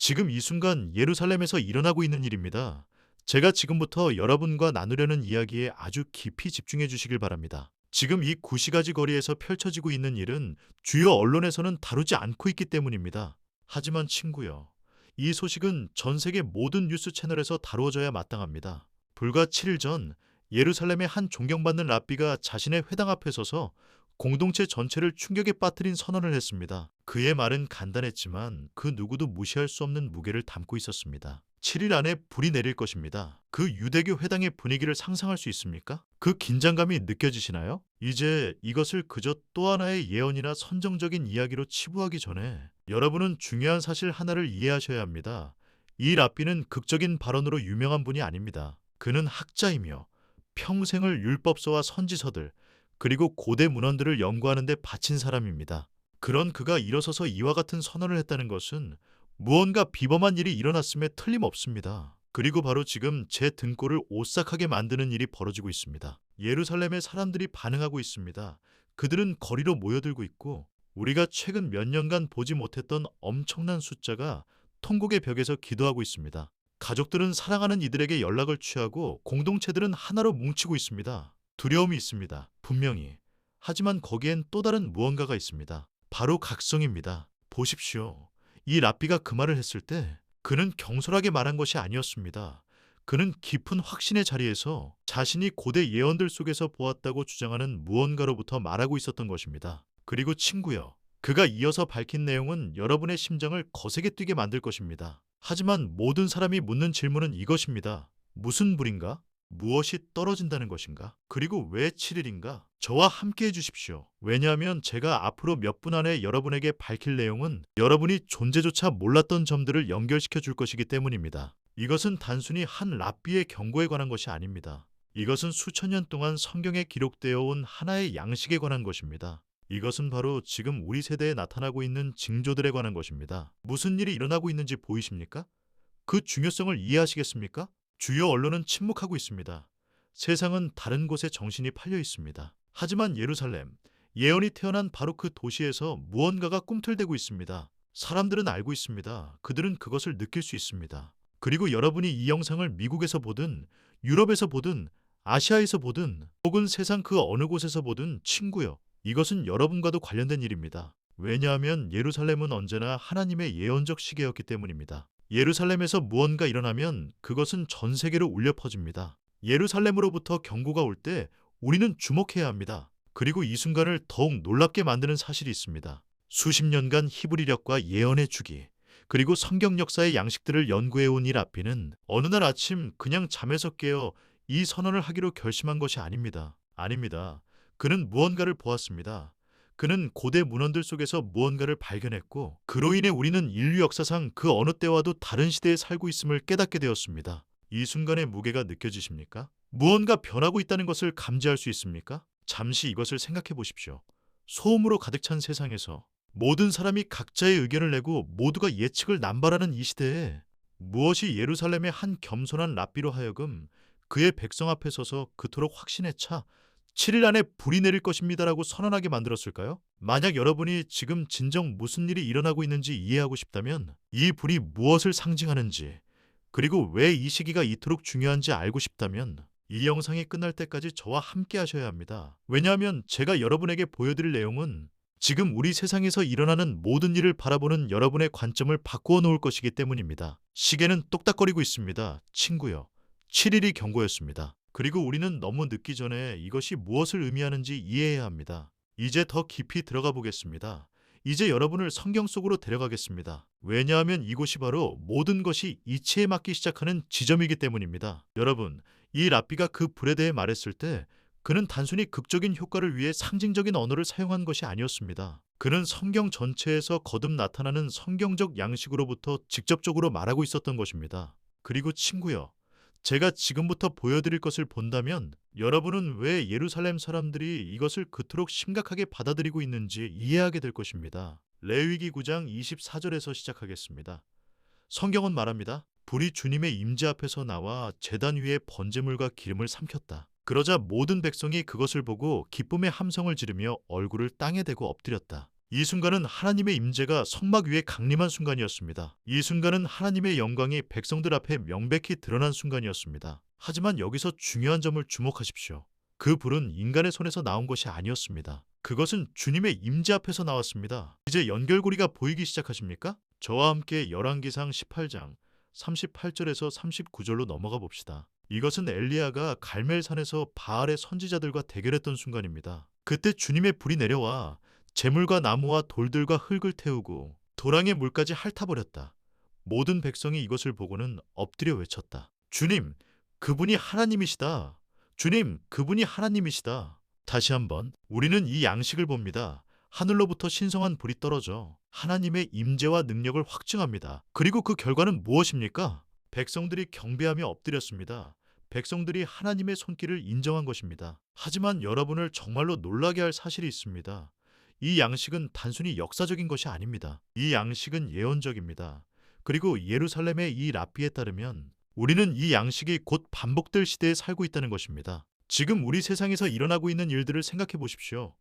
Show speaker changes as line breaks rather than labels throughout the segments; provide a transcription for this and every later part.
지금 이 순간 예루살렘에서 일어나고 있는 일입니다. 제가 지금부터 여러분과 나누려는 이야기에 아주 깊이 집중해 주시길 바랍니다. 지금 이 구시가지 거리에서 펼쳐지고 있는 일은 주요 언론에서는 다루지 않고 있기 때문입니다. 하지만 친구요, 이 소식은 전 세계 모든 뉴스 채널에서 다루어져야 마땅합니다. 불과 7일 전 예루살렘의 한 존경받는 랍비가 자신의 회당 앞에 서서 공동체 전체를 충격에 빠뜨린 선언을 했습니다. 그의 말은 간단했지만 그 누구도 무시할 수 없는 무게를 담고 있었습니다. 7일 안에 불이 내릴 것입니다. 그 유대교 회당의 분위기를 상상할 수 있습니까? 그 긴장감이 느껴지시나요? 이제 이것을 그저 또 하나의 예언이나 선정적인 이야기로 치부하기 전에 여러분은 중요한 사실 하나를 이해하셔야 합니다. 이 랍비는 극적인 발언으로 유명한 분이 아닙니다. 그는 학자이며 평생을 율법서와 선지서들, 그리고 고대 문헌들을 연구하는 데 바친 사람입니다. 그런 그가 일어서서 이와 같은 선언을 했다는 것은 무언가 비범한 일이 일어났음에 틀림없습니다. 그리고 바로 지금 제 등골을 오싹하게 만드는 일이 벌어지고 있습니다. 예루살렘의 사람들이 반응하고 있습니다. 그들은 거리로 모여들고 있고 우리가 최근 몇 년간 보지 못했던 엄청난 숫자가 통곡의 벽에서 기도하고 있습니다. 가족들은 사랑하는 이들에게 연락을 취하고 공동체들은 하나로 뭉치고 있습니다. 두려움이 있습니다. 분명히. 하지만 거기엔 또 다른 무언가가 있습니다. 바로 각성입니다. 보십시오. 이 랍비가 그 말을 했을 때 그는 경솔하게 말한 것이 아니었습니다. 그는 깊은 확신의 자리에서 자신이 고대 예언들 속에서 보았다고 주장하는 무언가로부터 말하고 있었던 것입니다. 그리고 친구여, 그가 이어서 밝힌 내용은 여러분의 심장을 거세게 뛰게 만들 것입니다. 하지만 모든 사람이 묻는 질문은 이것입니다. 무슨 불인가? 무엇이 떨어진다는 것인가? 그리고 왜 7일인가? 저와 함께 해주십시오. 왜냐하면 제가 앞으로 몇 분 안에 여러분에게 밝힐 내용은 여러분이 존재조차 몰랐던 점들을 연결시켜 줄 것이기 때문입니다. 이것은 단순히 한 랍비의 경고에 관한 것이 아닙니다. 이것은 수천 년 동안 성경에 기록되어 온 하나의 양식에 관한 것입니다. 이것은 바로 지금 우리 세대에 나타나고 있는 징조들에 관한 것입니다. 무슨 일이 일어나고 있는지 보이십니까? 그 중요성을 이해하시겠습니까? 주요 언론은 침묵하고 있습니다. 세상은 다른 곳에 정신이 팔려 있습니다. 하지만 예루살렘, 예언이 태어난 바로 그 도시에서 무언가가 꿈틀대고 있습니다. 사람들은 알고 있습니다. 그들은 그것을 느낄 수 있습니다. 그리고 여러분이 이 영상을 미국에서 보든 유럽에서 보든 아시아에서 보든 혹은 세상 그 어느 곳에서 보든 친구여, 이것은 여러분과도 관련된 일입니다. 왜냐하면 예루살렘은 언제나 하나님의 예언적 시계였기 때문입니다. 예루살렘에서 무언가 일어나면 그것은 전 세계로 울려 퍼집니다. 예루살렘으로부터 경고가 올 때 우리는 주목해야 합니다. 그리고 이 순간을 더욱 놀랍게 만드는 사실이 있습니다. 수십 년간 히브리력과 예언의 주기, 그리고 성경 역사의 양식들을 연구해온 이 랍비는 어느 날 아침 그냥 잠에서 깨어 이 선언을 하기로 결심한 것이 아닙니다. 아닙니다. 그는 무언가를 보았습니다. 그는 고대 문헌들 속에서 무언가를 발견했고 그로 인해 우리는 인류 역사상 그 어느 때와도 다른 시대에 살고 있음을 깨닫게 되었습니다. 이 순간의 무게가 느껴지십니까? 무언가 변하고 있다는 것을 감지할 수 있습니까? 잠시 이것을 생각해 보십시오. 소음으로 가득 찬 세상에서 모든 사람이 각자의 의견을 내고 모두가 예측을 남발하는 이 시대에 무엇이 예루살렘의 한 겸손한 랍비로 하여금 그의 백성 앞에 서서 그토록 확신에 차 7일 안에 불이 내릴 것입니다라고 선언하게 만들었을까요? 만약 여러분이 지금 진정 무슨 일이 일어나고 있는지 이해하고 싶다면 이 불이 무엇을 상징하는지 그리고 왜 이 시기가 이토록 중요한지 알고 싶다면 이 영상이 끝날 때까지 저와 함께 하셔야 합니다. 왜냐하면 제가 여러분에게 보여드릴 내용은 지금 우리 세상에서 일어나는 모든 일을 바라보는 여러분의 관점을 바꾸어 놓을 것이기 때문입니다. 시계는 똑딱거리고 있습니다. 친구요. 7일이 경고였습니다. 그리고 우리는 너무 늦기 전에 이것이 무엇을 의미하는지 이해해야 합니다. 이제 더 깊이 들어가 보겠습니다. 이제 여러분을 성경 속으로 데려가겠습니다. 왜냐하면 이곳이 바로 모든 것이 이치에 맞기 시작하는 지점이기 때문입니다. 여러분, 이 랍비가 그 불에 대해 말했을 때 그는 단순히 극적인 효과를 위해 상징적인 언어를 사용한 것이 아니었습니다. 그는 성경 전체에서 거듭 나타나는 성경적 양식으로부터 직접적으로 말하고 있었던 것입니다. 그리고 친구여, 제가 지금부터 보여드릴 것을 본다면 여러분은 왜 예루살렘 사람들이 이것을 그토록 심각하게 받아들이고 있는지 이해하게 될 것입니다. 레위기 9장 24절에서 시작하겠습니다. 성경은 말합니다. 불이 주님의 임재 앞에서 나와 제단 위에 번제물과 기름을 삼켰다. 그러자 모든 백성이 그것을 보고 기쁨의 함성을 지르며 얼굴을 땅에 대고 엎드렸다. 이 순간은 하나님의 임재가 성막 위에 강림한 순간이었습니다. 이 순간은 하나님의 영광이 백성들 앞에 명백히 드러난 순간이었습니다. 하지만 여기서 중요한 점을 주목하십시오. 그 불은 인간의 손에서 나온 것이 아니었습니다. 그것은 주님의 임재 앞에서 나왔습니다. 이제 연결고리가 보이기 시작하십니까? 저와 함께 열왕기상 18장 38절에서 39절로 넘어가 봅시다. 이것은 엘리야가 갈멜산에서 바알의 선지자들과 대결했던 순간입니다. 그때 주님의 불이 내려와 재물과 나무와 돌들과 흙을 태우고 도랑의 물까지 핥아버렸다. 모든 백성이 이것을 보고는 엎드려 외쳤다. 주님, 그분이 하나님이시다. 주님, 그분이 하나님이시다. 다시 한번 우리는 이 양식을 봅니다. 하늘로부터 신성한 불이 떨어져 하나님의 임재와 능력을 확증합니다. 그리고 그 결과는 무엇입니까? 백성들이 경배하며 엎드렸습니다. 백성들이 하나님의 손길을 인정한 것입니다. 하지만 여러분을 정말로 놀라게 할 사실이 있습니다. 이 양식은 단순히 역사적인 것이 아닙니다. 이 양식은 예언적입니다. 그리고 예루살렘의 이 랍비에 따르면 우리는 이 양식이 곧 반복될 시대에 살고 있다는 것입니다. 지금 우리 세상에서 일어나고 있는 일들을 생각해 보십시오.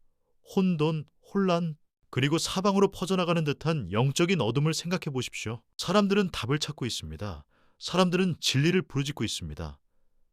혼돈, 혼란, 그리고 사방으로 퍼져나가는 듯한 영적인 어둠을 생각해 보십시오. 사람들은 답을 찾고 있습니다. 사람들은 진리를 부르짖고 있습니다.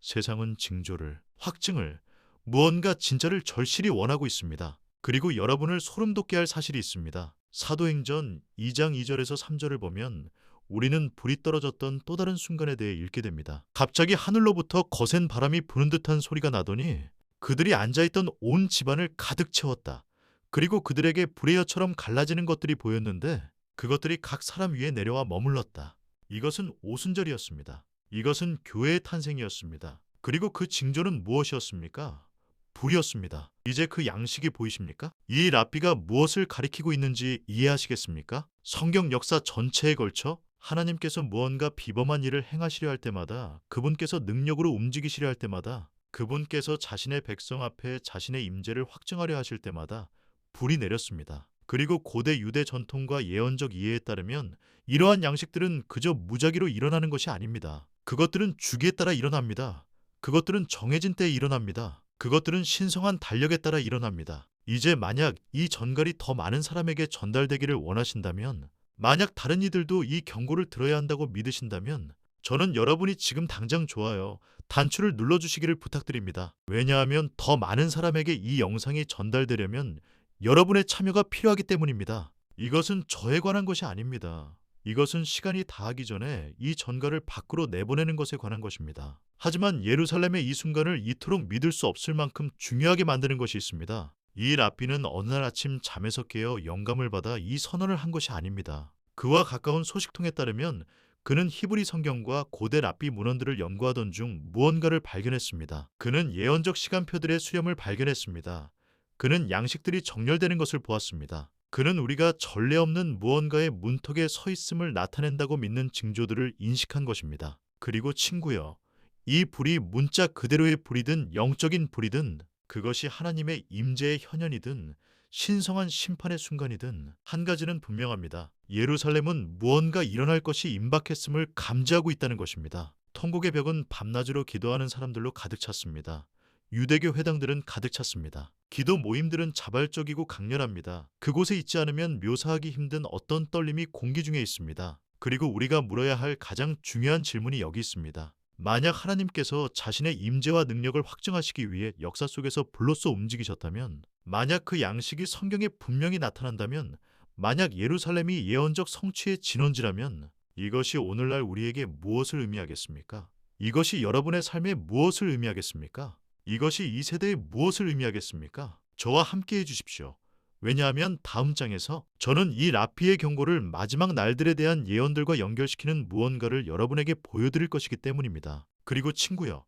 세상은 징조를, 확증을, 무언가 진짜를 절실히 원하고 있습니다. 그리고 여러분을 소름 돋게 할 사실이 있습니다. 사도행전 2장 2절에서 3절을 보면 우리는 불이 떨어졌던 또 다른 순간에 대해 읽게 됩니다. 갑자기 하늘로부터 거센 바람이 부는 듯한 소리가 나더니 그들이 앉아있던 온 집안을 가득 채웠다. 그리고 그들에게 불의 여처럼 갈라지는 것들이 보였는데 그것들이 각 사람 위에 내려와 머물렀다. 이것은 오순절이었습니다. 이것은 교회의 탄생이었습니다. 그리고 그 징조는 무엇이었습니까? 불이었습니다. 이제 그 양식이 보이십니까? 이 랍비가 무엇을 가리키고 있는지 이해하시겠습니까? 성경 역사 전체에 걸쳐 하나님께서 무언가 비범한 일을 행하시려 할 때마다, 그분께서 능력으로 움직이시려 할 때마다, 그분께서 자신의 백성 앞에 자신의 임재를 확증하려 하실 때마다 불이 내렸습니다. 그리고 고대 유대 전통과 예언적 이해에 따르면 이러한 양식들은 그저 무작위로 일어나는 것이 아닙니다. 그것들은 주기에 따라 일어납니다. 그것들은 정해진 때에 일어납니다. 그것들은 신성한 달력에 따라 일어납니다. 이제 만약 이 전갈이 더 많은 사람에게 전달되기를 원하신다면, 만약 다른 이들도 이 경고를 들어야 한다고 믿으신다면 저는 여러분이 지금 당장 좋아요, 단추를 눌러주시기를 부탁드립니다. 왜냐하면 더 많은 사람에게 이 영상이 전달되려면 여러분의 참여가 필요하기 때문입니다. 이것은 저에 관한 것이 아닙니다. 이것은 시간이 다하기 전에 이 전갈을 밖으로 내보내는 것에 관한 것입니다. 하지만 예루살렘의 이 순간을 이토록 믿을 수 없을 만큼 중요하게 만드는 것이 있습니다. 이 랍비는 어느 날 아침 잠에서 깨어 영감을 받아 이 선언을 한 것이 아닙니다. 그와 가까운 소식통에 따르면 그는 히브리 성경과 고대 랍비 문헌들을 연구하던 중 무언가를 발견했습니다. 그는 예언적 시간표들의 수렴을 발견했습니다. 그는 양식들이 정렬되는 것을 보았습니다. 그는 우리가 전례 없는 무언가의 문턱에 서 있음을 나타낸다고 믿는 징조들을 인식한 것입니다. 그리고 친구여, 이 불이 문자 그대로의 불이든 영적인 불이든, 그것이 하나님의 임재의 현현이든 신성한 심판의 순간이든 한 가지는 분명합니다. 예루살렘은 무언가 일어날 것이 임박했음을 감지하고 있다는 것입니다. 통곡의 벽은 밤낮으로 기도하는 사람들로 가득 찼습니다. 유대교 회당들은 가득 찼습니다. 기도 모임들은 자발적이고 강렬합니다. 그곳에 있지 않으면 묘사하기 힘든 어떤 떨림이 공기 중에 있습니다. 그리고 우리가 물어야 할 가장 중요한 질문이 여기 있습니다. 만약 하나님께서 자신의 임재와 능력을 확증하시기 위해 역사 속에서 불로써 움직이셨다면, 만약 그 양식이 성경에 분명히 나타난다면, 만약 예루살렘이 예언적 성취의 진원지라면 이것이 오늘날 우리에게 무엇을 의미하겠습니까? 이것이 여러분의 삶에 무엇을 의미하겠습니까? 이것이 이 세대에 무엇을 의미하겠습니까? 저와 함께 해주십시오. 왜냐하면 다음 장에서 저는 이 랍비의 경고를 마지막 날들에 대한 예언들과 연결시키는 무언가를 여러분에게 보여드릴 것이기 때문입니다. 그리고 친구여,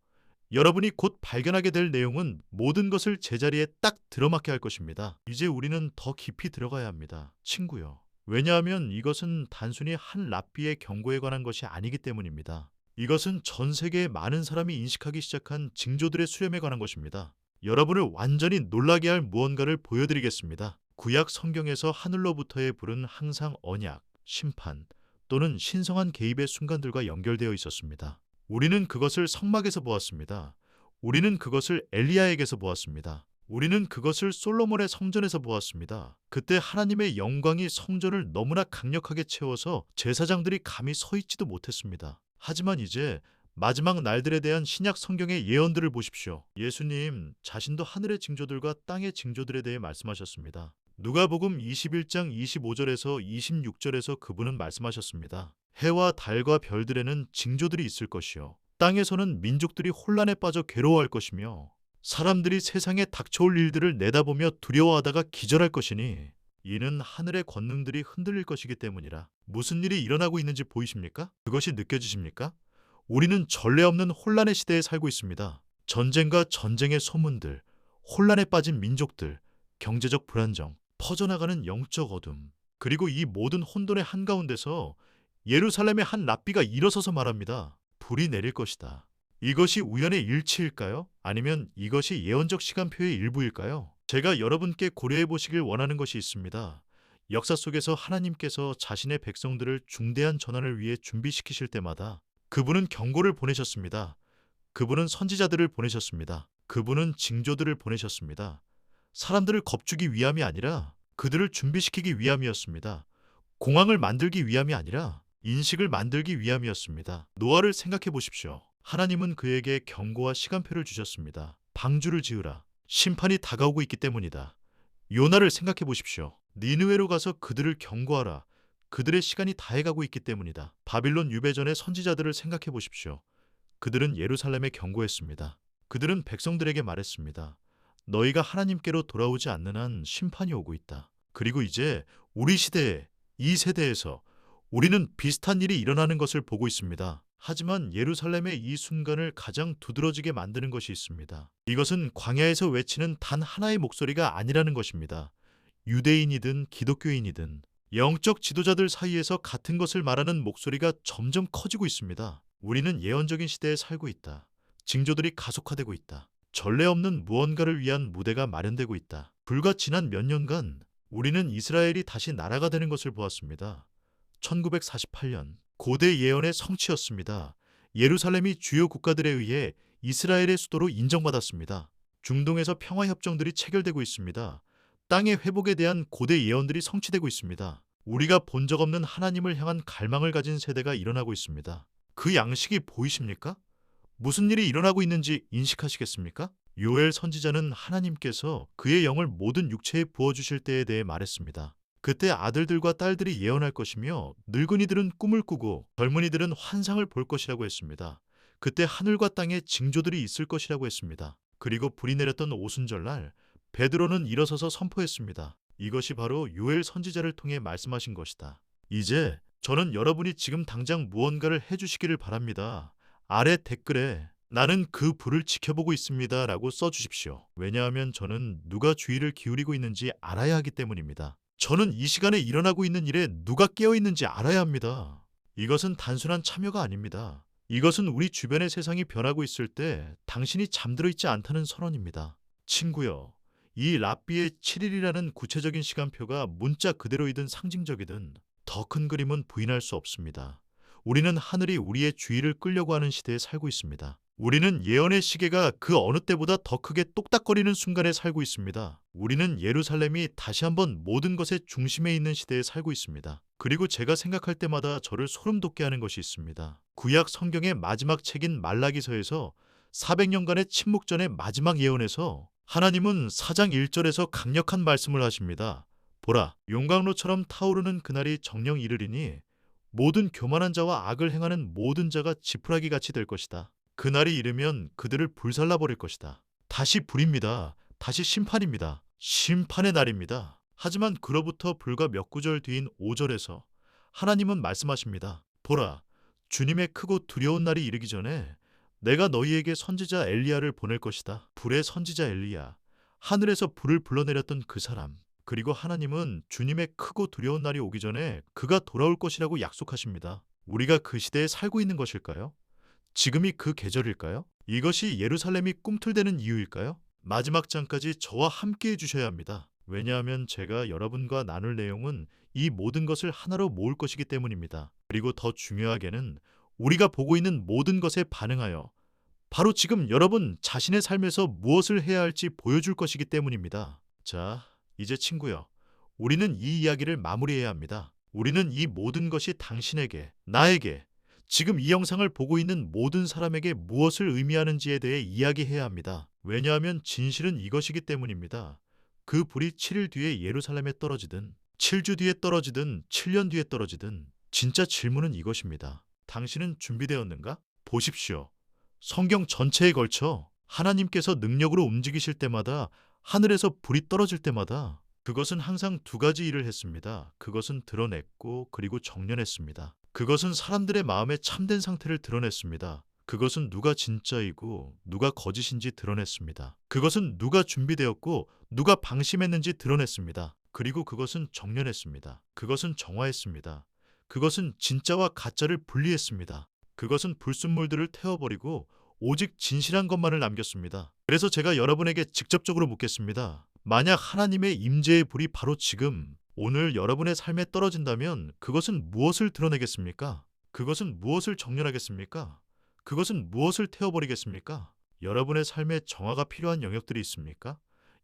여러분이 곧 발견하게 될 내용은 모든 것을 제자리에 딱 들어맞게 할 것입니다. 이제 우리는 더 깊이 들어가야 합니다. 친구여. 왜냐하면 이것은 단순히 한 랍비의 경고에 관한 것이 아니기 때문입니다. 이것은 전 세계의 많은 사람이 인식하기 시작한 징조들의 수렴에 관한 것입니다. 여러분을 완전히 놀라게 할 무언가를 보여드리겠습니다. 구약 성경에서 하늘로부터의 불은 항상 언약, 심판 또는 신성한 개입의 순간들과 연결되어 있었습니다. 우리는 그것을 성막에서 보았습니다. 우리는 그것을 엘리야에게서 보았습니다. 우리는 그것을 솔로몬의 성전에서 보았습니다. 그때 하나님의 영광이 성전을 너무나 강력하게 채워서 제사장들이 감히 서 있지도 못했습니다. 하지만 이제 마지막 날들에 대한 신약 성경의 예언들을 보십시오. 예수님 자신도 하늘의 징조들과 땅의 징조들에 대해 말씀하셨습니다. 누가복음 21장 25절에서 26절에서 그분은 말씀하셨습니다. 해와 달과 별들에는 징조들이 있을 것이요 땅에서는 민족들이 혼란에 빠져 괴로워할 것이며 사람들이 세상에 닥쳐올 일들을 내다보며 두려워하다가 기절할 것이니 이는 하늘의 권능들이 흔들릴 것이기 때문이라. 무슨 일이 일어나고 있는지 보이십니까? 그것이 느껴지십니까? 우리는 전례 없는 혼란의 시대에 살고 있습니다. 전쟁과 전쟁의 소문들, 혼란에 빠진 민족들, 경제적 불안정, 퍼져나가는 영적 어둠, 그리고 이 모든 혼돈의 한가운데서 예루살렘의 한 랍비가 일어서서 말합니다. 불이 내릴 것이다. 이것이 우연의 일치일까요? 아니면 이것이 예언적 시간표의 일부일까요? 제가 여러분께 고려해 보시길 원하는 것이 있습니다. 역사 속에서 하나님께서 자신의 백성들을 중대한 전환을 위해 준비시키실 때마다 그분은 경고를 보내셨습니다. 그분은 선지자들을 보내셨습니다. 그분은 징조들을 보내셨습니다. 사람들을 겁주기 위함이 아니라 그들을 준비시키기 위함이었습니다. 공황을 만들기 위함이 아니라 인식을 만들기 위함이었습니다. 노아를 생각해 보십시오. 하나님은 그에게 경고와 시간표를 주셨습니다. 방주를 지으라. 심판이 다가오고 있기 때문이다. 요나를 생각해 보십시오. 니느웨로 가서 그들을 경고하라. 그들의 시간이 다해가고 있기 때문이다. 바빌론 유배 전의 선지자들을 생각해 보십시오. 그들은 예루살렘에 경고했습니다. 그들은 백성들에게 말했습니다. 너희가 하나님께로 돌아오지 않는 한 심판이 오고 있다. 그리고 이제 우리 시대에, 이 세대에서 우리는 비슷한 일이 일어나는 것을 보고 있습니다. 하지만 예루살렘의 이 순간을 가장 두드러지게 만드는 것이 있습니다. 이것은 광야에서 외치는 단 하나의 목소리가 아니라는 것입니다. 유대인이든 기독교인이든 영적 지도자들 사이에서 같은 것을 말하는 목소리가 점점 커지고 있습니다. 우리는 예언적인 시대에 살고 있다. 징조들이 가속화되고 있다. 전례 없는 무언가를 위한 무대가 마련되고 있다. 불과 지난 몇 년간 우리는 이스라엘이 다시 나라가 되는 것을 보았습니다. 1948년 고대 예언의 성취였습니다. 예루살렘이 주요 국가들에 의해 이스라엘의 수도로 인정받았습니다. 중동에서 평화협정들이 체결되고 있습니다. 땅의 회복에 대한 고대 예언들이 성취되고 있습니다. 우리가 본 적 없는 하나님을 향한 갈망을 가진 세대가 일어나고 있습니다. 그 양식이 보이십니까? 무슨 일이 일어나고 있는지 인식하시겠습니까? 요엘 선지자는 하나님께서 그의 영을 모든 육체에 부어주실 때에 대해 말했습니다. 그때 아들들과 딸들이 예언할 것이며 늙은이들은 꿈을 꾸고 젊은이들은 환상을 볼 것이라고 했습니다. 그때 하늘과 땅에 징조들이 있을 것이라고 했습니다. 그리고 불이 내렸던 오순절날 베드로는 일어서서 선포했습니다. 이것이 바로 요엘 선지자를 통해 말씀하신 것이다. 이제 저는 여러분이 지금 당장 무언가를 해주시기를 바랍니다. 아래 댓글에 나는 그 불을 지켜보고 있습니다 라고 써주십시오. 왜냐하면 저는 누가 주의를 기울이고 있는지 알아야 하기 때문입니다. 저는 이 시간에 일어나고 있는 일에 누가 깨어 있는지 알아야 합니다. 이것은 단순한 참여가 아닙니다. 이것은 우리 주변의 세상이 변하고 있을 때 당신이 잠들어 있지 않다는 선언입니다. 친구여, 이 랍비의 7일이라는 구체적인 시간표가 문자 그대로이든 상징적이든 더 큰 그림은 부인할 수 없습니다. 우리는 하늘이 우리의 주의를 끌려고 하는 시대에 살고 있습니다. 우리는 예언의 시계가 그 어느 때보다 더 크게 똑딱거리는 순간에 살고 있습니다. 우리는 예루살렘이 다시 한번 모든 것의 중심에 있는 시대에 살고 있습니다. 그리고 제가 생각할 때마다 저를 소름 돋게 하는 것이 있습니다. 구약 성경의 마지막 책인 말라기서에서 400년간의 침묵 전의 마지막 예언에서 하나님은 4장 1절에서 강력한 말씀을 하십니다. 보라, 용광로처럼 타오르는 그날이 정녕 이르리니 모든 교만한 자와 악을 행하는 모든 자가 지푸라기 같이 될 것이다. 그날이 이르면 그들을 불살라버릴 것이다. 다시 불입니다. 다시 심판입니다. 심판의 날입니다. 하지만 그로부터 불과 몇 구절 뒤인 5절에서 하나님은 말씀하십니다. 보라, 주님의 크고 두려운 날이 이르기 전에 내가 너희에게 선지자 엘리야를 보낼 것이다. 불의 선지자 엘리야, 하늘에서 불을 불러내렸던 그 사람. 그리고 하나님은 주님의 크고 두려운 날이 오기 전에 그가 돌아올 것이라고 약속하십니다. 우리가 그 시대에 살고 있는 것일까요? 지금이 그 계절일까요? 이것이 예루살렘이 꿈틀대는 이유일까요? 마지막 장까지 저와 함께 해주셔야 합니다. 왜냐하면 제가 여러분과 나눌 내용은 이 모든 것을 하나로 모을 것이기 때문입니다. 그리고 더 중요하게는 우리가 보고 있는 모든 것에 반응하여 바로 지금 여러분 자신의 삶에서 무엇을 해야 할지 보여줄 것이기 때문입니다. 자, 이제 친구요. 우리는 이 이야기를 마무리해야 합니다. 우리는 이 모든 것이 당신에게, 나에게, 지금 이 영상을 보고 있는 모든 사람에게 무엇을 의미하는지에 대해 이야기해야 합니다. 왜냐하면 진실은 이것이기 때문입니다. 그 불이 7일 뒤에 예루살렘에 떨어지든 7주 뒤에 떨어지든 7년 뒤에 떨어지든 진짜 질문은 이것입니다. 당신은 준비되었는가? 보십시오. 성경 전체에 걸쳐 하나님께서 능력으로 움직이실 때마다 하늘에서 불이 떨어질 때마다 그것은 항상 두 가지 일을 했습니다. 그것은 드러냈고 그리고 정련했습니다. 그것은 사람들의 마음의 참된 상태를 드러냈습니다. 그것은 누가 진짜이고 누가 거짓인지 드러냈습니다. 그것은 누가 준비되었고 누가 방심했는지 드러냈습니다. 그리고 그것은 정련했습니다. 그것은 정화했습니다. 그것은 진짜와 가짜를 분리했습니다. 그것은 불순물들을 태워버리고 오직 진실한 것만을 남겼습니다. 그래서 제가 여러분에게 직접적으로 묻겠습니다. 만약 하나님의 임재의 불이 바로 지금 오늘 여러분의 삶에 떨어진다면 그것은 무엇을 드러내겠습니까? 그것은 무엇을 정렬하겠습니까? 그것은 무엇을 태워버리겠습니까? 여러분의 삶에 정화가 필요한 영역들이 있습니까?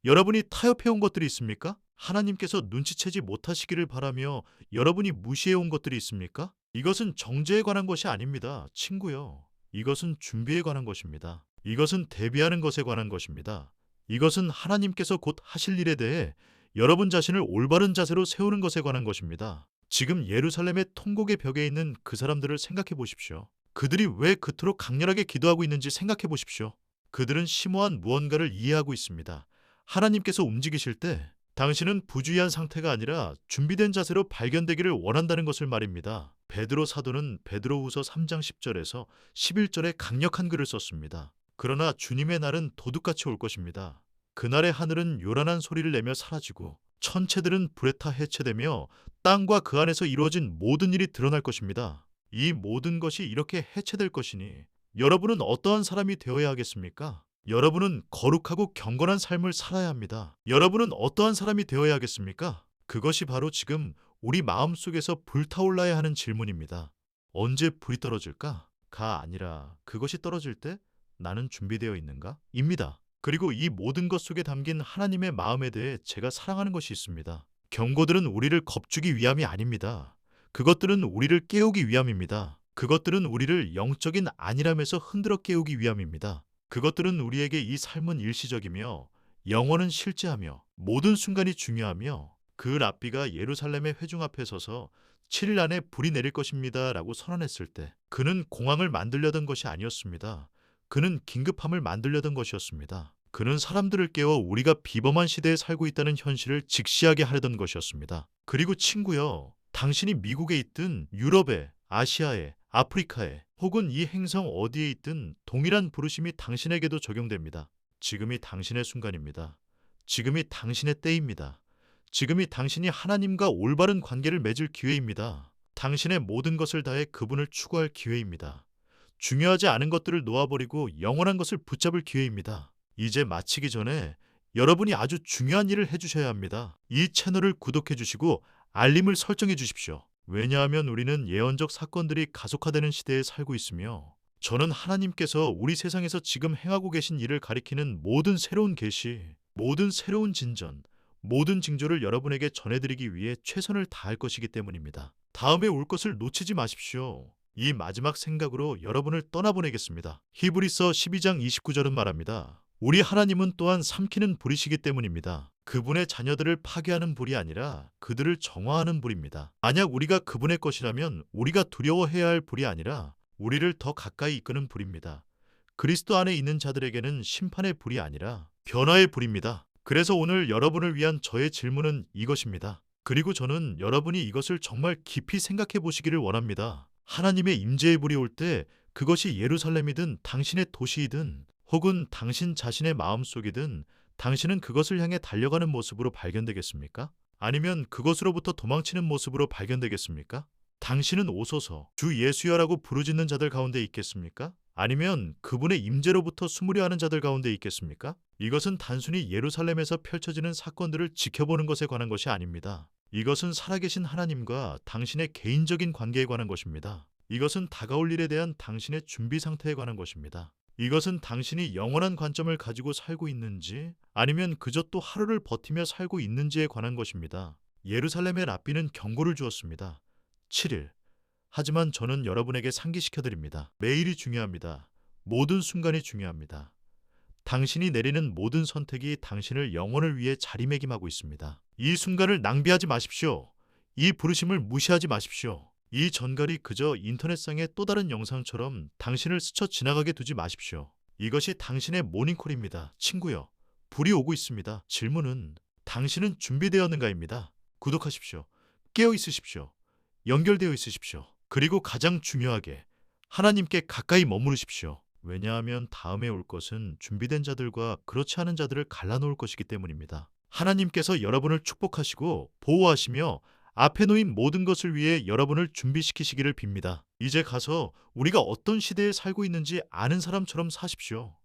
여러분이 타협해온 것들이 있습니까? 하나님께서 눈치채지 못하시기를 바라며 여러분이 무시해온 것들이 있습니까? 이것은 정죄에 관한 것이 아닙니다. 친구요. 이것은 준비에 관한 것입니다. 이것은 대비하는 것에 관한 것입니다. 이것은 하나님께서 곧 하실 일에 대해 여러분 자신을 올바른 자세로 세우는 것에 관한 것입니다. 지금 예루살렘의 통곡의 벽에 있는 그 사람들을 생각해 보십시오. 그들이 왜 그토록 강렬하게 기도하고 있는지 생각해 보십시오. 그들은 심오한 무언가를 이해하고 있습니다. 하나님께서 움직이실 때 당신은 부주의한 상태가 아니라 준비된 자세로 발견되기를 원한다는 것을 말입니다. 베드로 사도는 베드로후서 3장 10절에서 11절에 강력한 글을 썼습니다. 그러나 주님의 날은 도둑같이 올 것입니다. 그날의 하늘은 요란한 소리를 내며 사라지고 천체들은 불에 타 해체되며 땅과 그 안에서 이루어진 모든 일이 드러날 것입니다. 이 모든 것이 이렇게 해체될 것이니 여러분은 어떠한 사람이 되어야 하겠습니까? 여러분은 거룩하고 경건한 삶을 살아야 합니다. 여러분은 어떠한 사람이 되어야 하겠습니까? 그것이 바로 지금 우리 마음속에서 불타올라야 하는 질문입니다. 언제 불이 떨어질까? 가 아니라 그것이 떨어질 때 나는 준비되어 있는가? 입니다. 그리고 이 모든 것 속에 담긴 하나님의 마음에 대해 제가 사랑하는 것이 있습니다. 경고들은 우리를 겁주기 위함이 아닙니다. 그것들은 우리를 깨우기 위함입니다. 그것들은 우리를 영적인 안일함에서 흔들어 깨우기 위함입니다. 그것들은 우리에게 이 삶은 일시적이며 영원은 실제하며 모든 순간이 중요하며 그 랍비가 예루살렘의 회중 앞에 서서 7일 안에 불이 내릴 것입니다 라고 선언했을 때 그는 공황을 만들려던 것이 아니었습니다. 그는 긴급함을 만들려던 것이었습니다. 그는 사람들을 깨워 우리가 비범한 시대에 살고 있다는 현실을 직시하게 하려던 것이었습니다. 그리고 친구여, 당신이 미국에 있든 유럽에, 아시아에, 아프리카에 혹은 이 행성 어디에 있든 동일한 부르심이 당신에게도 적용됩니다. 지금이 당신의 순간입니다. 지금이 당신의 때입니다. 지금이 당신이 하나님과 올바른 관계를 맺을 기회입니다. 당신의 모든 것을 다해 그분을 추구할 기회입니다. 중요하지 않은 것들을 놓아버리고 영원한 것을 붙잡을 기회입니다. 이제 마치기 전에 여러분이 아주 중요한 일을 해주셔야 합니다. 이 채널을 구독해 주시고 알림을 설정해 주십시오. 왜냐하면 우리는 예언적 사건들이 가속화되는 시대에 살고 있으며 저는 하나님께서 우리 세상에서 지금 행하고 계신 일을 가리키는 모든 새로운 계시, 모든 새로운 진전, 모든 징조를 여러분에게 전해드리기 위해 최선을 다할 것이기 때문입니다. 다음에 올 것을 놓치지 마십시오. 이 마지막 생각으로 여러분을 떠나보내겠습니다. 히브리서 12장 29절은 말합니다. 우리 하나님은 또한 삼키는 불이시기 때문입니다. 그분의 자녀들을 파괴하는 불이 아니라 그들을 정화하는 불입니다. 만약 우리가 그분의 것이라면 우리가 두려워해야 할 불이 아니라 우리를 더 가까이 이끄는 불입니다. 그리스도 안에 있는 자들에게는 심판의 불이 아니라 변화의 불입니다. 그래서 오늘 여러분을 위한 저의 질문은 이것입니다. 그리고 저는 여러분이 이것을 정말 깊이 생각해 보시기를 원합니다. 하나님의 임재의 불이 올 때 그것이 예루살렘이든 당신의 도시이든 혹은 당신 자신의 마음속이든 당신은 그것을 향해 달려가는 모습으로 발견되겠습니까? 아니면 그것으로부터 도망치는 모습으로 발견되겠습니까? 당신은 오소서 주 예수여라고 부르짖는 자들 가운데 있겠습니까? 아니면 그분의 임재로부터 숨으려 하는 자들 가운데 있겠습니까? 이것은 단순히 예루살렘에서 펼쳐지는 사건들을 지켜보는 것에 관한 것이 아닙니다. 이것은 살아계신 하나님과 당신의 개인적인 관계에 관한 것입니다. 이것은 다가올 일에 대한 당신의 준비 상태에 관한 것입니다. 이것은 당신이 영원한 관점을 가지고 살고 있는지 아니면 그저 또 하루를 버티며 살고 있는지에 관한 것입니다. 예루살렘의 랍비는 경고를 주었습니다. 7일. 하지만 저는 여러분에게 상기시켜 드립니다. 매일이 중요합니다. 모든 순간이 중요합니다. 당신이 내리는 모든 선택이 당신을 영혼을 위해 자리매김하고 있습니다. 이 순간을 낭비하지 마십시오. 이 부르심을 무시하지 마십시오. 이 전갈이 그저 인터넷상의 또 다른 영상처럼 당신을 스쳐 지나가게 두지 마십시오. 이것이 당신의 모닝콜입니다. 친구요. 불이 오고 있습니다. 질문은 당신은 준비되었는가입니다. 구독하십시오. 깨어 있으십시오. 연결되어 있으십시오. 그리고 가장 중요하게 하나님께 가까이 머무르십시오. 왜냐하면 다음에 올 것은 준비된 자들과 그렇지 않은 자들을 갈라놓을 것이기 때문입니다. 하나님께서 여러분을 축복하시고 보호하시며 앞에 놓인 모든 것을 위해 여러분을 준비시키시기를 빕니다. 이제 가서 우리가 어떤 시대에 살고 있는지 아는 사람처럼 사십시오.